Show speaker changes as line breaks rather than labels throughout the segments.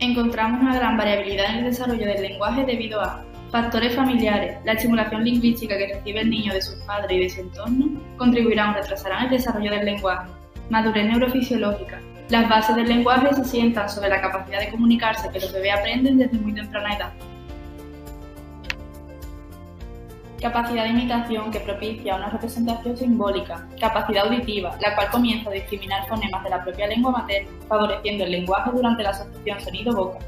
Encontramos una gran variabilidad en el desarrollo del lenguaje debido a factores familiares. La estimulación lingüística que recibe el niño de sus padres y de su entorno contribuirán o retrasarán el desarrollo del lenguaje. Madurez neurofisiológica. Las bases del lenguaje se sientan sobre la capacidad de comunicarse que los bebés aprenden desde muy temprana edad. Capacidad de imitación que propicia una representación simbólica. Capacidad auditiva, la cual comienza a discriminar fonemas de la propia lengua materna, favoreciendo el lenguaje durante la asociación sonido-boca.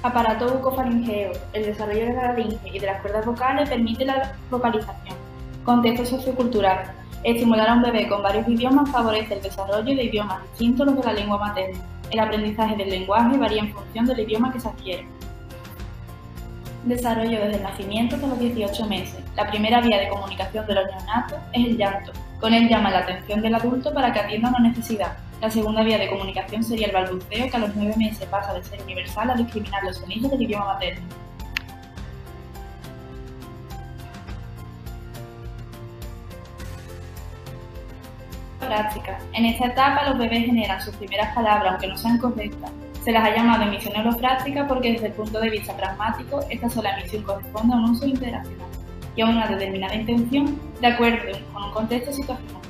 Aparato bucofaringeo. El desarrollo de la laringe y de las cuerdas vocales permite la vocalización. Contexto sociocultural. Estimular a un bebé con varios idiomas favorece el desarrollo de idiomas distintos a los de la lengua materna. El aprendizaje del lenguaje varía en función del idioma que se adquiere. Desarrollo desde el nacimiento hasta los 18 meses. La primera vía de comunicación de los neonatos es el llanto. Con él llama la atención del adulto para que atienda una necesidad. La segunda vía de comunicación sería el balbuceo, que a los 9 meses pasa de ser universal a discriminar los sonidos del idioma materno. Práctica. En esta etapa los bebés generan sus primeras palabras, aunque no sean correctas. Se las ha llamado emisión neurofráctica porque desde el punto de vista pragmático, esta sola emisión corresponde a un uso interaccional y a una determinada intención de acuerdo con un contexto situacional.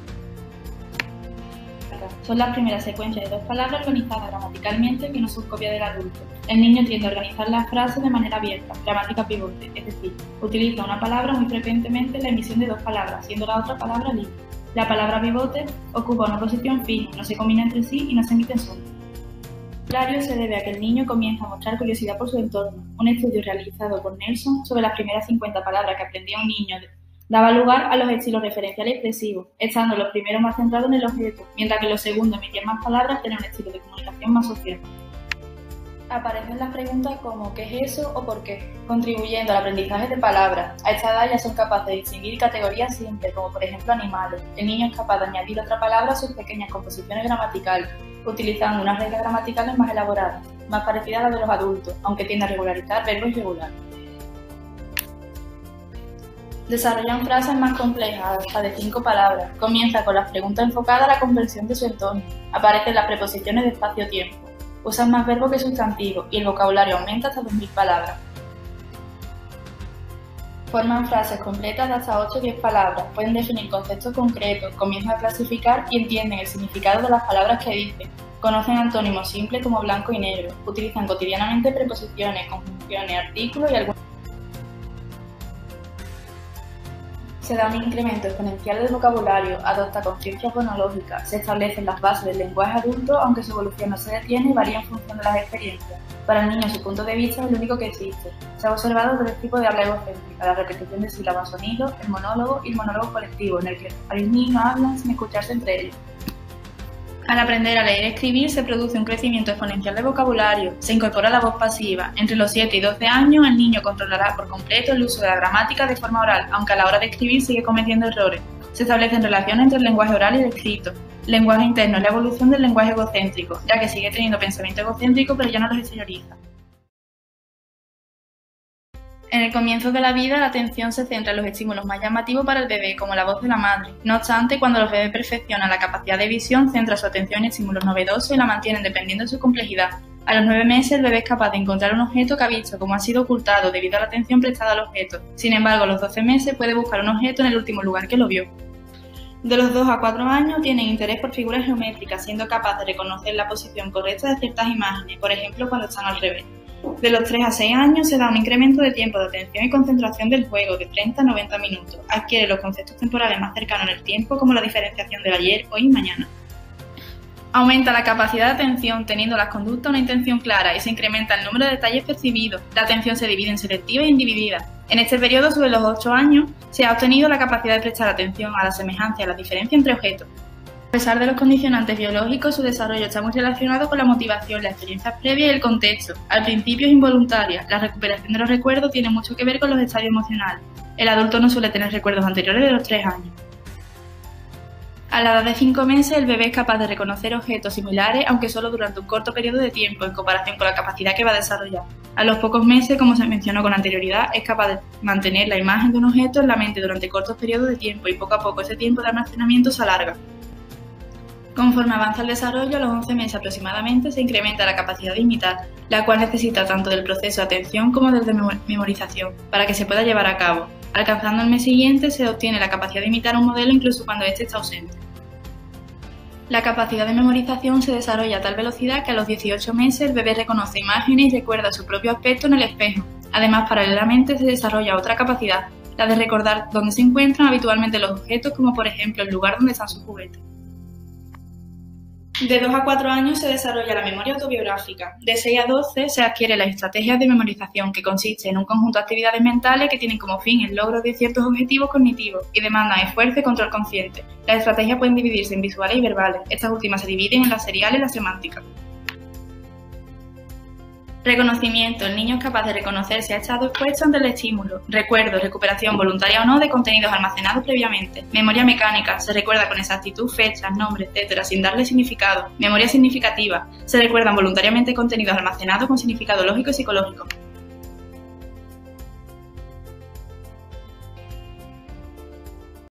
Son las primeras secuencias de dos palabras organizadas gramaticalmente que no son copia del adulto. El niño tiende a organizar las frases de manera abierta, gramática pivote, es decir, utiliza una palabra muy frecuentemente en la emisión de dos palabras, siendo la otra palabra libre. La palabra pivote ocupa una posición fija, no se combina entre sí y no se emiten sonidos. El vocabulario se debe a que el niño comienza a mostrar curiosidad por su entorno. Un estudio realizado por Nelson sobre las primeras 50 palabras que aprendía un niño daba lugar a los estilos referencial y expresivos, estando los primeros más centrados en el objeto, mientras que los segundos emitían más palabras que tenían un estilo de comunicación más social. Aparecen las preguntas como ¿qué es eso o por qué?, contribuyendo al aprendizaje de palabras. A esta edad ya son capaces de distinguir categorías simples, como por ejemplo animales. El niño es capaz de añadir otra palabra a sus pequeñas composiciones gramaticales, utilizando unas reglas gramaticales más elaboradas, más parecidas a las de los adultos, aunque tiende a regularizar verbos irregulares. Desarrollan frases más complejas, hasta de 5 palabras. Comienza con las preguntas enfocadas a la comprensión de su entorno. Aparecen las preposiciones de espacio-tiempo. Usan más verbos que sustantivos y el vocabulario aumenta hasta 2000 palabras. Forman frases completas de hasta 8 o 10 palabras, pueden definir conceptos concretos, comienzan a clasificar y entienden el significado de las palabras que dicen. Conocen antónimos simples como blanco y negro, utilizan cotidianamente preposiciones, conjunciones, artículos y algunos. Se da un incremento exponencial del vocabulario, adopta conciencia fonológica, se establecen las bases del lenguaje adulto, aunque su evolución no se detiene y varía en función de las experiencias. Para el niño, su punto de vista es el único que existe. Se ha observado tres tipos de habla egocéntrica: la repetición de sílabas sonidos, el monólogo y el monólogo colectivo, en el que varios niños hablan sin escucharse entre ellos. Al aprender a leer y escribir se produce un crecimiento exponencial de vocabulario, se incorpora la voz pasiva. Entre los 7 y 12 años el niño controlará por completo el uso de la gramática de forma oral, aunque a la hora de escribir sigue cometiendo errores. Se establecen relaciones entre el lenguaje oral y el escrito. El lenguaje interno es la evolución del lenguaje egocéntrico, ya que sigue teniendo pensamiento egocéntrico pero ya no los exterioriza. En el comienzo de la vida, la atención se centra en los estímulos más llamativos para el bebé, como la voz de la madre. No obstante, cuando los bebés perfeccionan la capacidad de visión, centra su atención en estímulos novedosos y la mantienen dependiendo de su complejidad. A los 9 meses, el bebé es capaz de encontrar un objeto que ha visto como ha sido ocultado debido a la atención prestada al objeto. Sin embargo, a los 12 meses puede buscar un objeto en el último lugar que lo vio. De los 2 a 4 años tienen interés por figuras geométricas, siendo capaz de reconocer la posición correcta de ciertas imágenes, por ejemplo cuando están al revés. De los 3 a 6 años se da un incremento de tiempo de atención y concentración del juego de 30 a 90 minutos. Adquiere los conceptos temporales más cercanos en el tiempo, como la diferenciación del ayer, hoy y mañana. Aumenta la capacidad de atención teniendo las conductas una intención clara y se incrementa el número de detalles percibidos. La atención se divide en selectiva e individida. En este periodo, sobre los 8 años, se ha obtenido la capacidad de prestar atención a la semejanza y a la diferencia entre objetos. A pesar de los condicionantes biológicos, su desarrollo está muy relacionado con la motivación, las experiencias previas y el contexto. Al principio es involuntaria. La recuperación de los recuerdos tiene mucho que ver con los estadios emocionales. El adulto no suele tener recuerdos anteriores de los 3 años. A la edad de 5 meses, el bebé es capaz de reconocer objetos similares, aunque solo durante un corto periodo de tiempo, en comparación con la capacidad que va a desarrollar. A los pocos meses, como se mencionó con anterioridad, es capaz de mantener la imagen de un objeto en la mente durante cortos periodos de tiempo y poco a poco ese tiempo de almacenamiento se alarga. Conforme avanza el desarrollo, a los 11 meses aproximadamente se incrementa la capacidad de imitar, la cual necesita tanto del proceso de atención como del de memorización, para que se pueda llevar a cabo. Alcanzando el mes siguiente se obtiene la capacidad de imitar un modelo incluso cuando éste está ausente. La capacidad de memorización se desarrolla a tal velocidad que a los 18 meses el bebé reconoce imágenes y recuerda su propio aspecto en el espejo. Además, paralelamente se desarrolla otra capacidad, la de recordar dónde se encuentran habitualmente los objetos, como por ejemplo el lugar donde están sus juguetes. De 2 a 4 años se desarrolla la memoria autobiográfica. De 6 a 12 se adquiere las estrategias de memorización, que consiste en un conjunto de actividades mentales que tienen como fin el logro de ciertos objetivos cognitivos y demandan esfuerzo y control consciente. Las estrategias pueden dividirse en visuales y verbales. Estas últimas se dividen en las seriales y las semánticas. Reconocimiento. El niño es capaz de reconocer si ha estado expuesto ante el estímulo. Recuerdo, recuperación voluntaria o no de contenidos almacenados previamente. Memoria mecánica. Se recuerda con exactitud fechas, nombres, etc., sin darle significado. Memoria significativa. Se recuerdan voluntariamente contenidos almacenados con significado lógico y psicológico.